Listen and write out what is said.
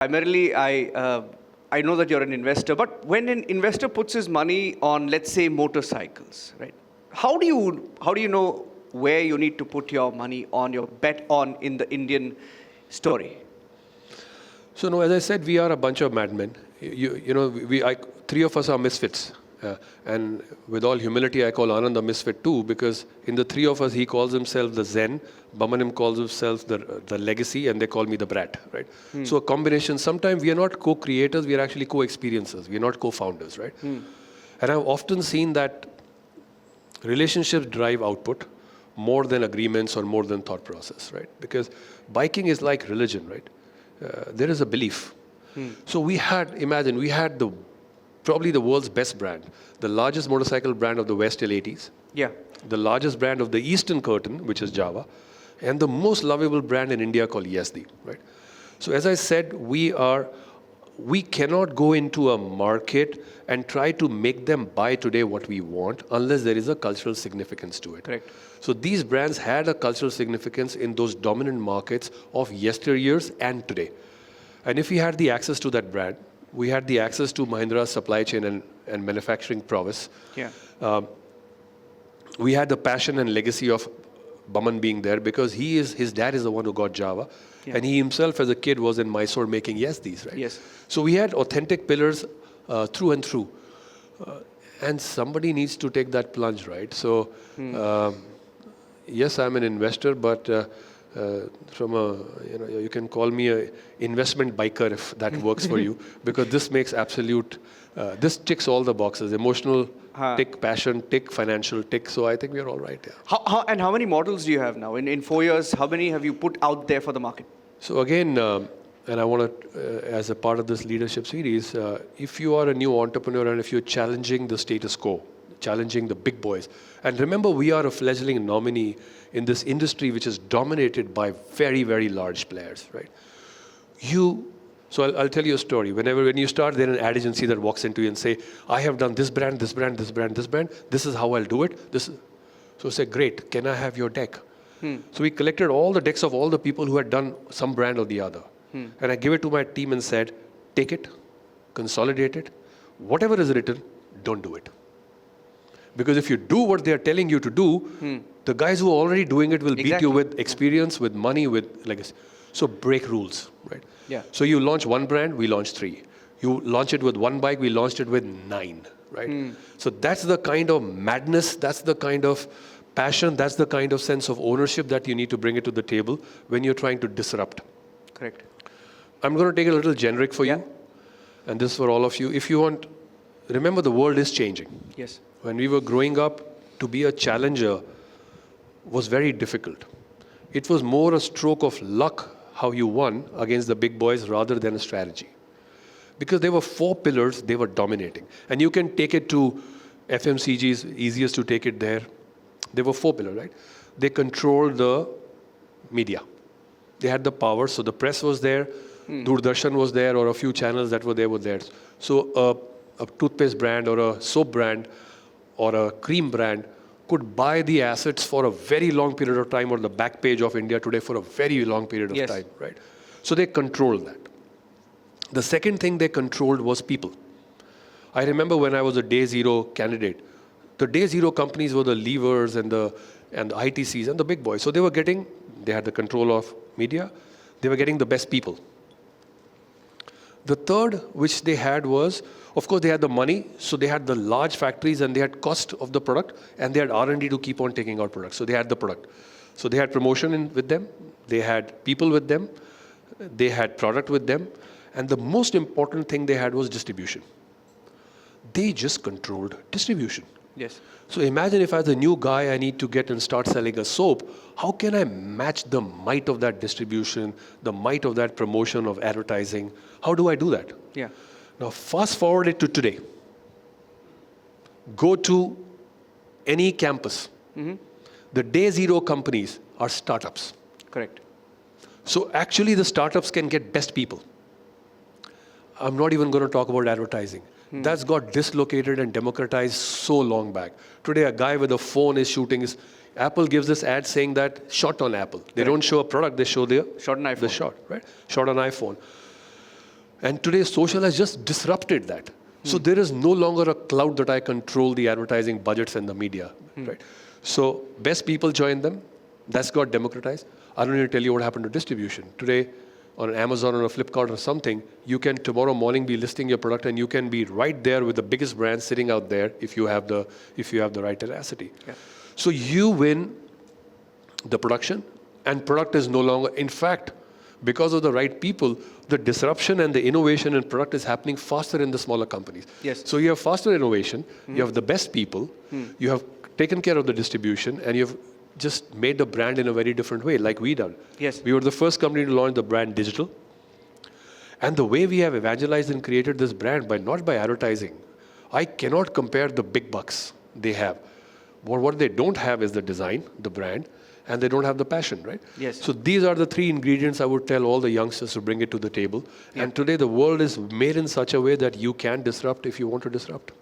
Primarily, I know that you're an investor, but when an investor puts his money on, let's say, motorcycles, right? How do you know where you need to put your money on, your bet on in the Indian story? So, no, as I said, we are a bunch of madmen. Three of us are misfits. And with all humility, I call Anand a misfit too, because in the three of us, he calls himself the Zen, Bamanim calls himself the legacy, and they call me the brat, right? So a combination, sometimes we are not co-creators, we are actually co-experiencers, we are not co-founders, right? And I've often seen that relationships drive output more than agreements or more than thought process, right? Because biking is like religion, right? There is a belief. So we had probably the world's best brand, the largest motorcycle brand of the West till 80s, the largest brand of the Eastern Curtain, which is Java, and the most lovable brand in India called Yazdi, right? So as I said, we cannot go into a market and try to make them buy today what we want unless there is a cultural significance to it. Correct. So these brands had a cultural significance in those dominant markets of yesteryears and today. And if we had the access to that brand, we had the access to Mahindra's supply chain and manufacturing prowess. We had the passion and legacy of Baman being there because his dad is the one who got Java. And he himself as a kid was in Mysore making Yazdis, right? Yes. So we had authentic pillars through and through. And somebody needs to take that plunge, right? So yes, I'm an investor, but you can call me a investment biker if that works for you, because this makes this ticks all the boxes: emotional tick, passion tick, financial tick. So I think we are all right. Yeah. How many models do you have now? In 4 years, how many have you put out there for the market? So again, and I want to, as a part of this leadership series, if you are a new entrepreneur and if you're challenging the status quo, challenging the big boys. And remember, we are a fledgling nominee in this industry which is dominated by very, very large players, right? So I'll tell you a story. When you start, there's an ad agency that walks into you and say, I have done this brand, this brand, this brand, this brand. This is how I'll do it. So say, great, can I have your deck? So we collected all the decks of all the people who had done some brand or the other. And I gave it to my team and said, take it, consolidate it. Whatever is written, don't do it. Because if you do what they are telling you to do, the guys who are already doing it will beat you with experience, with money, with legacy. So break rules, right? Yeah. So you launch one brand, we launch 3. You launch it with one bike, we launched it with 9, right? So that's the kind of madness, that's the kind of passion, that's the kind of sense of ownership that you need to bring it to the table when you're trying to disrupt. Correct. I'm going to take it a little generic for you, and this is for all of you. If you want, remember the world is changing. Yes. When we were growing up, to be a challenger was very difficult. It was more a stroke of luck how you won against the big boys rather than a strategy. Because there were 4 pillars, they were dominating. And you can take it to FMCG's, easiest to take it there. There were 4 pillars, right? They controlled the media. They had the power, so the press was there, Doordarshan was there, or a few channels that were there. So a toothpaste brand or a soap brand or a cream brand could buy the assets for a very long period of time, or the back page of India Today for a very long period of time, right? So they controlled that. The second thing they controlled was people. I remember when I was a day zero candidate, the day zero companies were the levers and the ITCs and the big boys. So they had the control of media, they were getting the best people. The third, which they had was, of course, they had the money, so they had the large factories and they had cost of the product, and they had R&D to keep on taking out products. So they had the product. So they had promotion with them, they had people with them, they had product with them, and the most important thing they had was distribution. They just controlled distribution. Yes. So imagine if as a new guy I need to get and start selling a soap, how can I match the might of that distribution, the might of that promotion of advertising? How do I do that? Yeah. Now fast forward it to today. Go to any campus. The day zero companies are startups. Correct. So actually the startups can get best people. I'm not even going to talk about advertising. That's got dislocated and democratized so long back. Today, a guy with a phone is shooting his Apple gives this ad saying that shot on Apple. They don't show a product, they show the shot on iPhone. The shot, right? Shot on iPhone. And today, social has just disrupted that. So there is no longer a cloud that I control the advertising budgets and the media, right? So best people join them. That's got democratized. I don't need to tell you what happened to distribution. Today, on Amazon or a Flipkart or something, you can tomorrow morning be listing your product, and you can be right there with the biggest brand sitting out there if you have the right tenacity. Yeah. So you win the production, and product is no longer. In fact, because of the right people, the disruption and the innovation in product is happening faster in the smaller companies. Yes. So you have faster innovation, you have the best people, you have taken care of the distribution, and you have just made the brand in a very different way, like we done. Yes. We were the first company to launch the brand digital. And the way we have evangelized and created this brand, not by advertising, I cannot compare the big bucks they have. What they don't have is the design, the brand, and they don't have the passion, right? Yes. So these are the three ingredients I would tell all the youngsters to bring it to the table. Yeah. And today the world is made in such a way that you can disrupt if you want to disrupt.